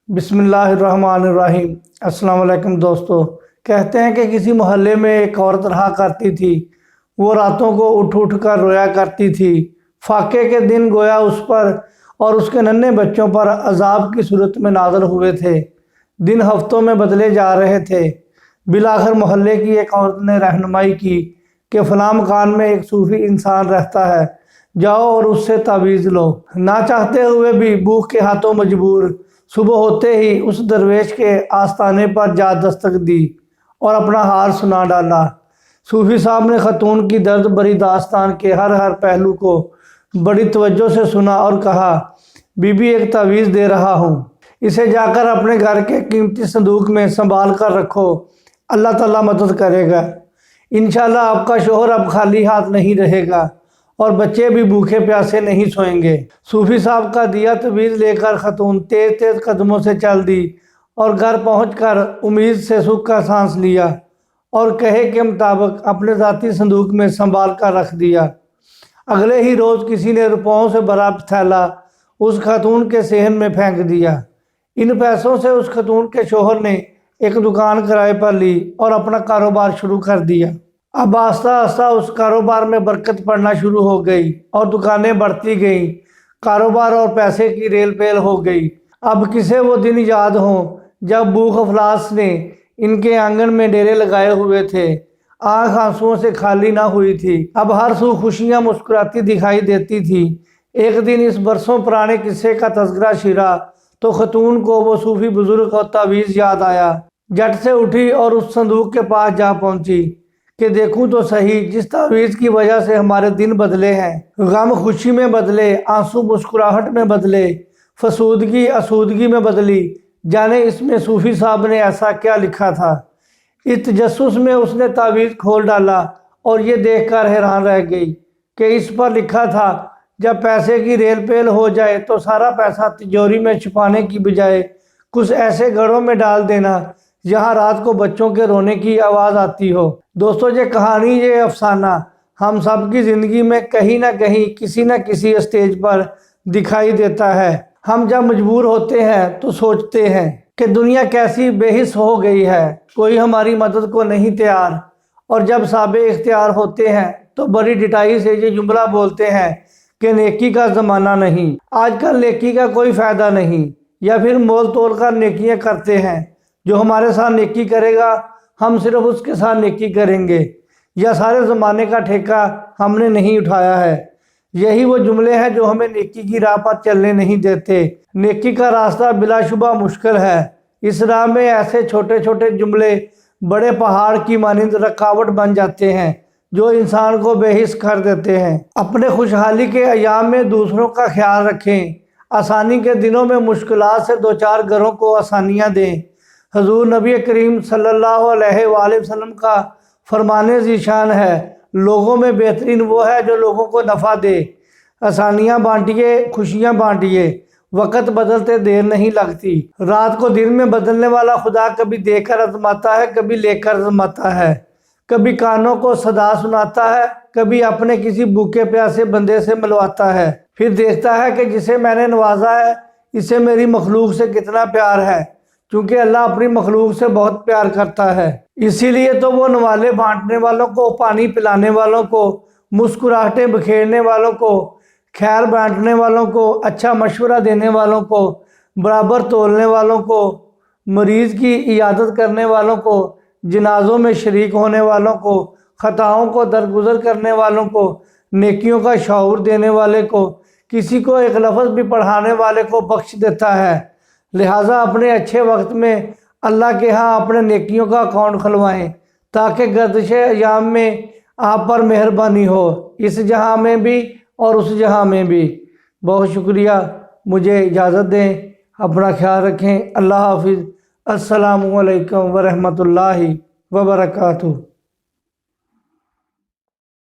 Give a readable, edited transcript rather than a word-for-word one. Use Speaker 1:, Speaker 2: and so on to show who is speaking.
Speaker 1: بسم اللہ الرحمن الرحیم۔ السلام علیکم دوستو۔ کہتے ہیں کہ کسی محلے میں ایک عورت رہا کرتی تھی۔ وہ راتوں کو اٹھ اٹھ کر رویا کرتی تھی۔ فاقے کے دن گویا اس پر اور اس کے ننھے بچوں پر عذاب کی صورت میں نازل ہوئے تھے۔ دن ہفتوں میں بدلے جا رہے تھے۔ بالآخر محلے کی ایک عورت نے رہنمائی کی کہ فلاں مکان میں ایک صوفی انسان رہتا ہے، جاؤ اور اس سے تعویذ لو۔ نہ چاہتے ہوئے بھی بھوک کے ہاتھوں مجبور صبح ہوتے ہی اس درویش کے آستانے پر جا دستک دی اور اپنا حال سنا ڈالا۔ صوفی صاحب نے خاتون کی درد بری داستان کے ہر پہلو کو بڑی توجہ سے سنا اور کہا، بی بی ایک تعویذ دے رہا ہوں، اسے جا کر اپنے گھر کے قیمتی صندوق میں سنبھال کر رکھو، اللہ تعالیٰ مدد کرے گا۔ انشاءاللہ آپ کا شوہر اب خالی ہاتھ نہیں رہے گا اور بچے بھی بھوکے پیاسے نہیں سوئیں گے۔ صوفی صاحب کا دیا تعویذ لے کر خاتون تیز قدموں سے چل دی اور گھر پہنچ کر امید سے سکھ کا سانس لیا اور کہے کے مطابق اپنے ذاتی صندوق میں سنبھال کر رکھ دیا۔ اگلے ہی روز کسی نے روپوں سے بھرا تھیلا اس خاتون کے صحن میں پھینک دیا۔ ان پیسوں سے اس خاتون کے شوہر نے ایک دکان کرائے پر لی اور اپنا کاروبار شروع کر دیا۔ اب آہستہ آہستہ اس کاروبار میں برکت پڑنا شروع ہو گئی اور دکانیں بڑھتی گئیں، کاروبار اور پیسے کی ریل پیل ہو گئی۔ اب کسے وہ دن یاد ہوں جب بھوک افلاس نے ان کے آنگن میں ڈیرے لگائے ہوئے تھے، آنکھ آنسوؤں سے خالی نہ ہوئی تھی۔ اب ہر سو خوشیاں مسکراتی دکھائی دیتی تھی۔ ایک دن اس برسوں پرانے قصے کا تذکرہ چھڑا تو خاتون کو وہ صوفی بزرگ اور تعویذ یاد آیا۔ جھٹ سے اٹھی اور اس صندوق کے پاس جا پہنچی کہ دیکھوں تو صحیح، جس تعویذ کی وجہ سے ہمارے دن بدلے ہیں، غم خوشی میں بدلے، آنسو مسکراہٹ میں بدلے، فسودگی اسودگی میں بدلی، جانے اس میں صوفی صاحب نے ایسا کیا لکھا تھا۔ اس تجسس میں اس نے تعویذ کھول ڈالا اور یہ دیکھ کر حیران رہ گئی کہ اس پر لکھا تھا، جب پیسے کی ریل پیل ہو جائے تو سارا پیسہ تجوری میں چھپانے کی بجائے کچھ ایسے گڑھوں میں ڈال دینا جہاں رات کو بچوں کے رونے کی آواز آتی ہو۔ دوستو، یہ کہانی، یہ افسانہ ہم سب کی زندگی میں کہیں نہ کہیں کسی نہ کسی اسٹیج پر دکھائی دیتا ہے۔ ہم جب مجبور ہوتے ہیں تو سوچتے ہیں کہ دنیا کیسی بے حس ہو گئی ہے، کوئی ہماری مدد کو نہیں تیار، اور جب صاحب اختیار ہوتے ہیں تو بڑی ڈٹائی سے یہ جملہ بولتے ہیں کہ نیکی کا زمانہ نہیں، آج کل نیکی کا کوئی فائدہ نہیں، یا پھر مول تول کر نیکیاں کرتے ہیں، جو ہمارے ساتھ نیکی کرے گا ہم صرف اس کے ساتھ نیکی کریں گے، یا سارے زمانے کا ٹھیکہ ہم نے نہیں اٹھایا ہے۔ یہی وہ جملے ہیں جو ہمیں نیکی کی راہ پر چلنے نہیں دیتے۔ نیکی کا راستہ بلا شبہ مشکل ہے۔ اس راہ میں ایسے چھوٹے چھوٹے جملے بڑے پہاڑ کی مانند رکاوٹ بن جاتے ہیں جو انسان کو بے حس کر دیتے ہیں۔ اپنے خوشحالی کے ایام میں دوسروں کا خیال رکھیں، آسانی کے دنوں میں مشکلات سے دو چار گھروں کو آسانیاں دیں۔ حضور نبی کریم صلی اللہ علیہ وآلہ وسلم کا فرمان ذیشان ہے، لوگوں میں بہترین وہ ہے جو لوگوں کو نفع دے۔ آسانیاں بانٹیے، خوشیاں بانٹیے، وقت بدلتے دیر نہیں لگتی۔ رات کو دن میں بدلنے والا خدا کبھی دے کر آزماتا ہے، کبھی لے کر آزماتا ہے، کبھی کانوں کو صدا سناتا ہے، کبھی اپنے کسی بھوکے پیاسے بندے سے ملواتا ہے، پھر دیکھتا ہے کہ جسے میں نے نوازا ہے اسے میری مخلوق سے کتنا پیار ہے، کیونکہ اللہ اپنی مخلوق سے بہت پیار کرتا ہے۔ اسی لیے تو وہ نوالے بانٹنے والوں کو، پانی پلانے والوں کو، مسکراہٹیں بکھیرنے والوں کو، خیر بانٹنے والوں کو، اچھا مشورہ دینے والوں کو، برابر تولنے والوں کو، مریض کی عیادت کرنے والوں کو، جنازوں میں شریک ہونے والوں کو، خطاؤں کو درگزر کرنے والوں کو، نیکیوں کا شعور دینے والے کو، کسی کو ایک لفظ بھی پڑھانے والے کو بخش دیتا ہے۔ لہٰذا اپنے اچھے وقت میں اللہ کے ہاں اپنے نیکیوں کا اکاؤنٹ کھلوائیں تاکہ گردش ایام میں آپ پر مہربانی ہو، اس جہاں میں بھی اور اس جہاں میں بھی۔ بہت شکریہ، مجھے اجازت دیں، اپنا خیال رکھیں، اللہ حافظ، السلام علیکم ورحمۃ اللہ وبرکاتہ۔